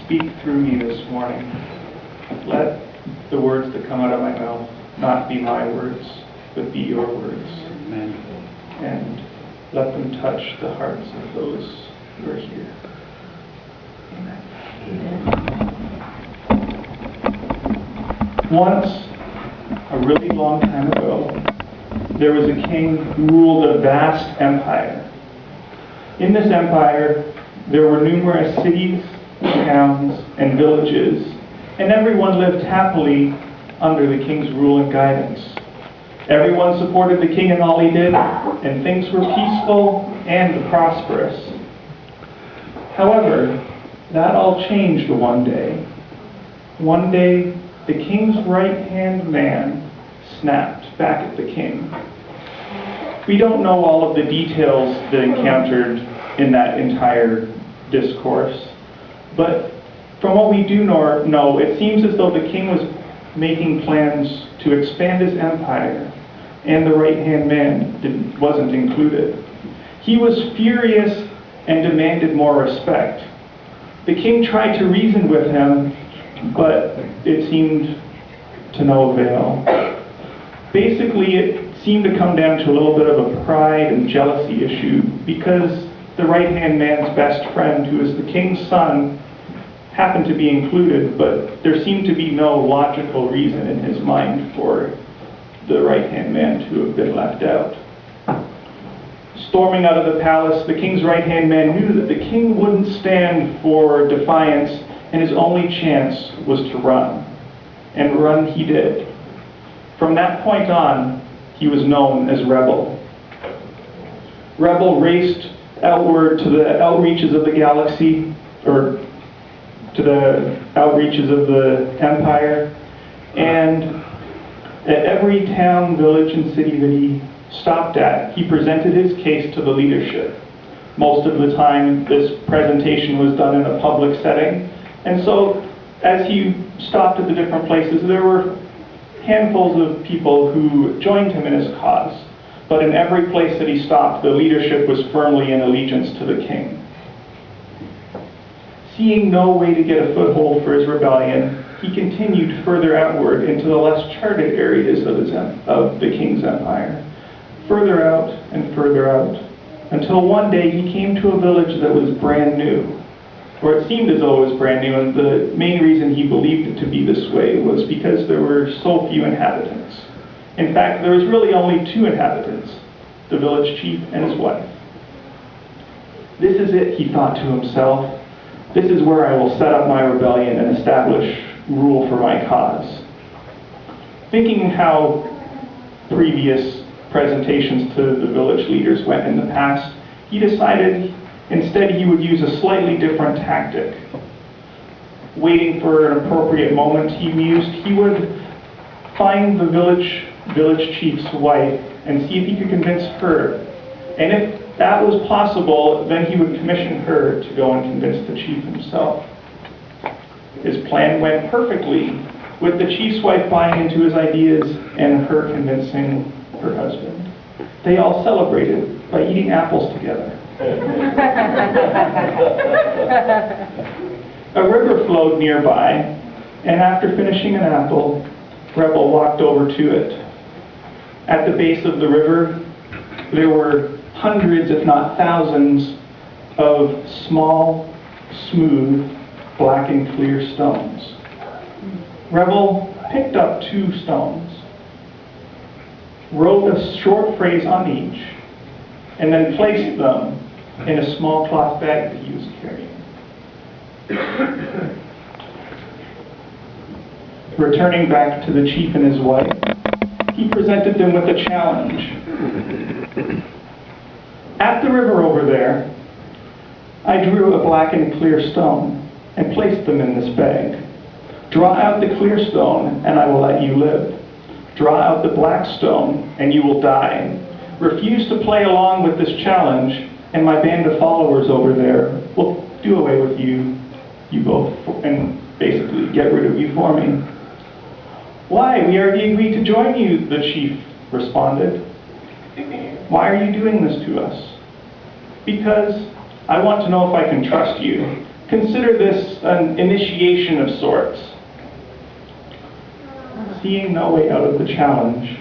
speak through me this morning. Let the words that come out of my mouth not be my words, but be your words. Amen. And let them touch the hearts of those who are here. Amen. Once, a really long time ago, there was a king who ruled a vast empire. In this empire, there were numerous cities, towns, and villages, and everyone lived happily under the king's rule and guidance. Everyone supported the king in all he did, and things were peaceful and prosperous. However, that all changed one day. One day, the king's right-hand man snapped back at the king. We don't know all of the details that encountered in that entire discourse, but from what we do know, it seems as though the king was making plans to expand his empire, and the right-hand man wasn't included. He was furious and demanded more respect. The king tried to reason with him, but it seemed to no avail. Basically, it seemed to come down to a little bit of a pride and jealousy issue, because the right-hand man's best friend, who is the king's son, happened to be included, but there seemed to be no logical reason in his mind for the right-hand man to have been left out. Storming out of the palace, the king's right-hand man knew that the king wouldn't stand for defiance, and his only chance was to run. And run he did. From that point on, he was known as Rebel. Rebel raced outward to the outreaches of the galaxy, or to the outreaches of the empire, and at every town, village, and city that he stopped at, he presented his case to the leadership. Most of the time, this presentation was done in a public setting, and so as he stopped at the different places, there were handfuls of people who joined him in his cause. But in every place that he stopped, the leadership was firmly in allegiance to the king. Seeing no way to get a foothold for his rebellion, he continued further outward into the less charted areas of the king's empire. Further out and further out, until one day he came to a village that was brand new. Or it seemed as though it was brand new, and the main reason he believed it to be this way was because there were so few inhabitants. In fact, there was really only 2 inhabitants, the village chief and his wife. This is it, he thought to himself. This is where I will set up my rebellion and establish rule for my cause. Thinking how previous presentations to the village leaders went in the past, he decided instead he would use a slightly different tactic. Waiting for an appropriate moment, he mused, he would find the village chief's wife and see if he could convince her. And if that was possible, then he would commission her to go and convince the chief himself. His plan went perfectly, with the chief's wife buying into his ideas and her convincing her husband. They all celebrated by eating apples together. A river flowed nearby, and after finishing an apple, Rebel walked over to it. At the base of the river, there were hundreds, if not thousands, of small, smooth, black and clear stones. Rebel picked up 2 stones, wrote a short phrase on each, and then placed them in a small cloth bag that he was carrying. Returning back to the chief and his wife, he presented them with a challenge. At the river over there, I drew a black and clear stone and placed them in this bag. Draw out the clear stone, and I will let you live. Draw out the black stone, and you will die. Refuse to play along with this challenge, and my band of followers over there will do away with you both, and basically get rid of you for me. Why? We already agreed to join you, the chief responded. Why are you doing this to us? Because I want to know if I can trust you. Consider this an initiation of sorts. Seeing no way out of the challenge,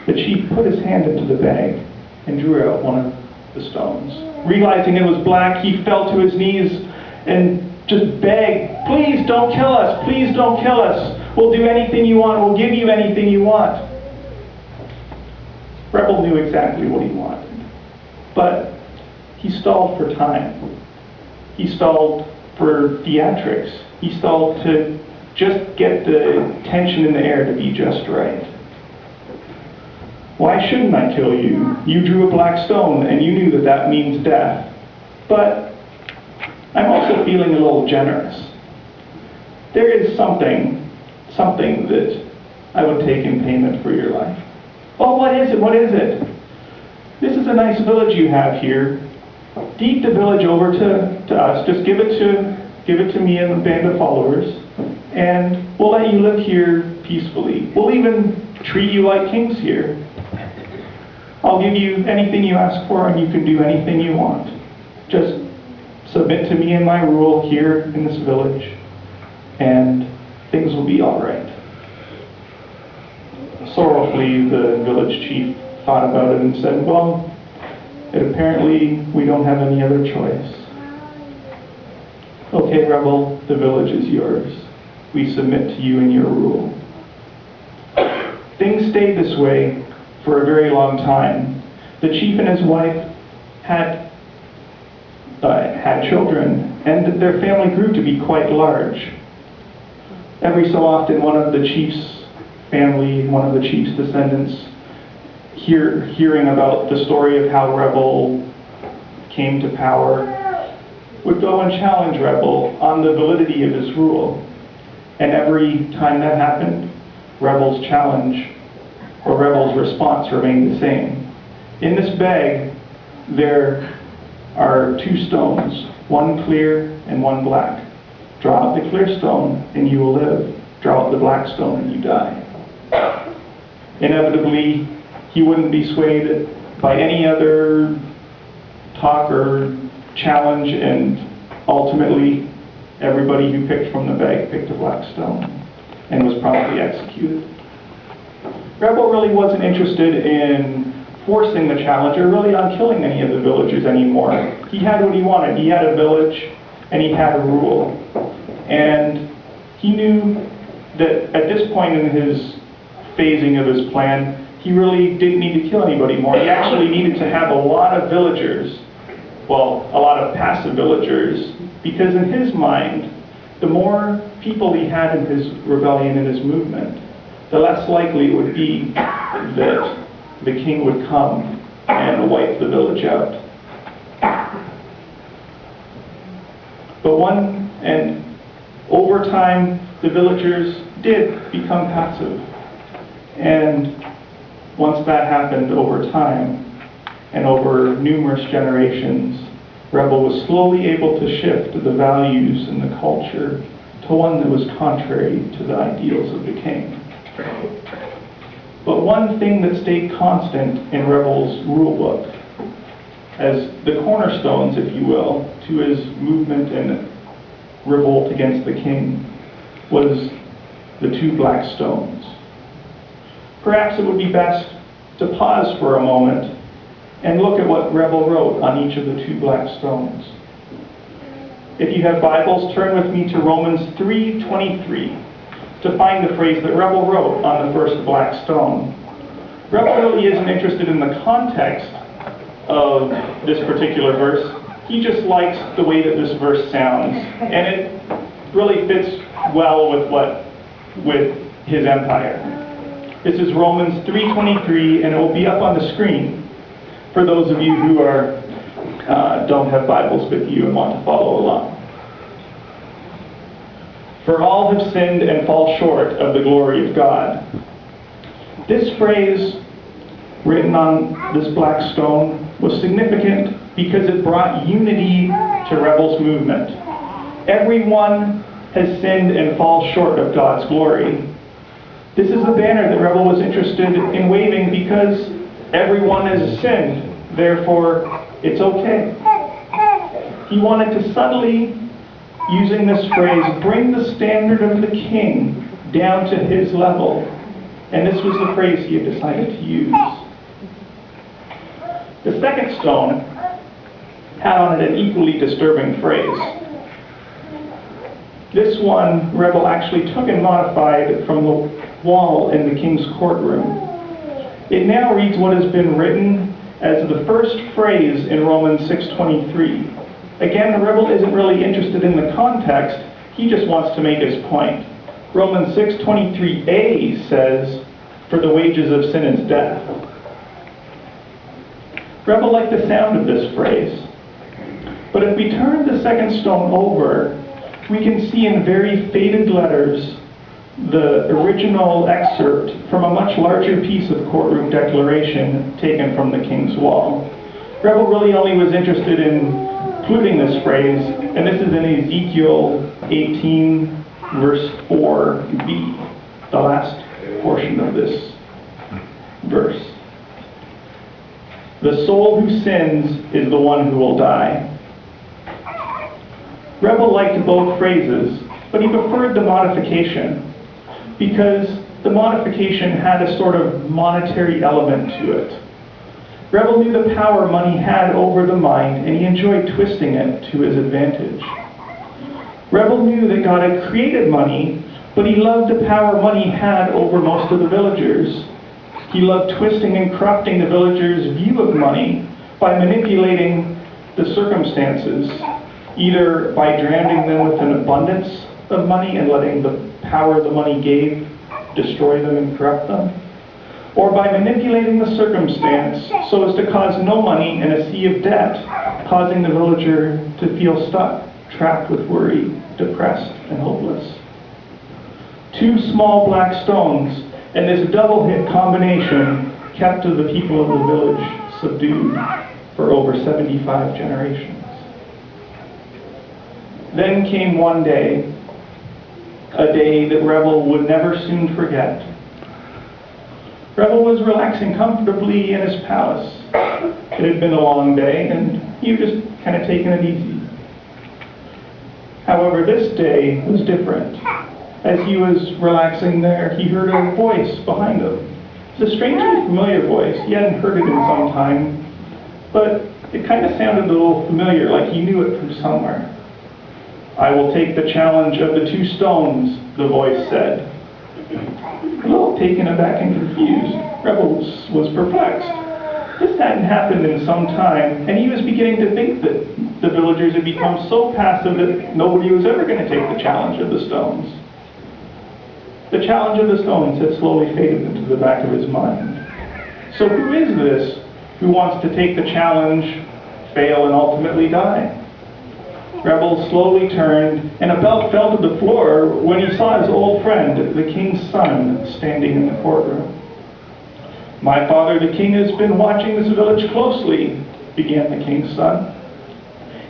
the chief put his hand into the bag and drew out one of the stones. Realizing it was black, he fell to his knees and just begged, "Please don't kill us, please don't kill us. We'll do anything you want, we'll give you anything you want." Rebel knew exactly what he wanted, but he stalled for time. He stalled for theatrics. He stalled to just get the tension in the air to be just right. "Why shouldn't I kill you? You drew a black stone and you knew that that means death. But I'm also feeling a little generous. There is something that I would take in payment for your life." "Oh, what is it? What is it?" "This is a nice village you have here. Deed the village over to us. Just give it to me and a band of followers, and we'll let you live here peacefully. We'll even treat you like kings here. I'll give you anything you ask for, and you can do anything you want. Just submit to me and my rule here in this village, and things will be all right." Sorrowfully, the village chief thought about it and said, "Well, apparently we don't have any other choice. Okay, Rebel, the village is yours. We submit to you and your rule." Things stayed this way for a very long time. The chief and his wife had children, and their family grew to be quite large. Every so often, one of the chief's family, one of the chief's descendants, hearing about the story of how Rebel came to power, would go and challenge Rebel on the validity of his rule. And every time that happened, Rebel's challenge or Rebel's response remained the same. "In this bag, there are two stones, one clear and one black. Draw out the clear stone and you will live. Draw out the black stone and you die." Inevitably, he wouldn't be swayed by any other talk or challenge, and ultimately, everybody who picked from the bag picked a black stone and was promptly executed. Rebel really wasn't interested in forcing the challenge or really on killing any of the villagers anymore. He had what he wanted. He had a village and he had a rule. And he knew that at this point in his phasing of his plan, he really didn't need to kill anybody more. He actually needed to have a lot of villagers, well, a lot of passive villagers, because in his mind, the more people he had in his rebellion and his movement, the less likely it would be that the king would come and wipe the village out. And over time, the villagers did become passive. And once that happened over time, and over numerous generations, Rebel was slowly able to shift the values and the culture to one that was contrary to the ideals of the king. But one thing that stayed constant in Rebel's rulebook, as the cornerstones, if you will, to his movement and revolt against the king, was the two black stones. Perhaps it would be best to pause for a moment and look at what Rebel wrote on each of the two black stones. If you have Bibles, turn with me to Romans 3:23 to find the phrase that Rebel wrote on the first black stone. Rebel really isn't interested in the context of this particular verse. He just likes the way that this verse sounds, and it really fits well with his empire. This is Romans 3:23, and it will be up on the screen for those of you who don't have Bibles with you and want to follow along. "For all have sinned and fall short of the glory of God." This phrase, written on this black stone, was significant because it brought unity to Rebel's movement. Everyone has sinned and falls short of God's glory. This is the banner that Rebel was interested in waving because everyone has sinned, therefore it's okay. He wanted to subtly using this phrase, bring the standard of the king down to his level. And this was the phrase he had decided to use. The second stone had on it an equally disturbing phrase. This one, Rebel actually took and modified from the wall in the king's courtroom. It now reads what has been written as the first phrase in Romans 6:23. Again, the rebel isn't really interested in the context, he just wants to make his point. Romans 6:23a says, for the wages of sin is death. Rebel liked the sound of this phrase. But if we turn the second stone over, we can see in very faded letters the original excerpt from a much larger piece of courtroom declaration taken from the king's wall. Rebel really only was interested in including this phrase, and this is in Ezekiel 18, verse 4b, the last portion of this verse. The soul who sins is the one who will die. Rebel liked both phrases, but he preferred the modification because the modification had a sort of monetary element to it. Rebel knew the power money had over the mind, and he enjoyed twisting it to his advantage. Rebel knew that God had created money, but he loved the power money had over most of the villagers. He loved twisting and corrupting the villagers' view of money by manipulating the circumstances, either by drowning them with an abundance of money and letting the power the money gave destroy them and corrupt them, or by manipulating the circumstance so as to cause no money and a sea of debt, causing the villager to feel stuck, trapped with worry, depressed, and hopeless. Two small black stones and this double-hit combination kept the people of the village subdued for over 75 generations. Then came one day, a day that Rebel would never soon forget. Rebel was relaxing comfortably in his palace. It had been a long day, and he was just kind of taking it easy. However, this day was different. As he was relaxing there, he heard a voice behind him. It was a strangely familiar voice. He hadn't heard it in some time, but it kind of sounded a little familiar, like he knew it from somewhere. I will take the challenge of the 2 stones, the voice said. A little taken aback and confused, Rebel was perplexed. This hadn't happened in some time, and he was beginning to think that the villagers had become so passive that nobody was ever going to take the challenge of the stones. The challenge of the stones had slowly faded into the back of his mind. So who is this who wants to take the challenge, fail, and ultimately die? Rebel slowly turned, and about fell to the floor when he saw his old friend, the king's son, standing in the courtroom. My father, the king, has been watching this village closely, began the king's son.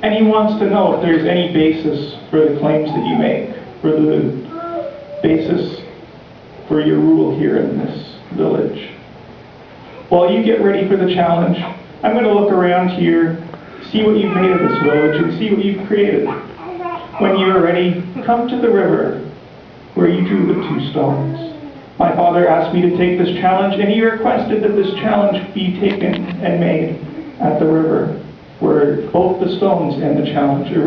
And he wants to know if there's any basis for the claims that you make, for the basis for your rule here in this village. While you get ready for the challenge, I'm going to look around here, see what you've made of this village, and see what you've created. When you are ready, come to the river where you drew the 2 stones. My father asked me to take this challenge, and he requested that this challenge be taken and made at the river where both the stones and the challenge are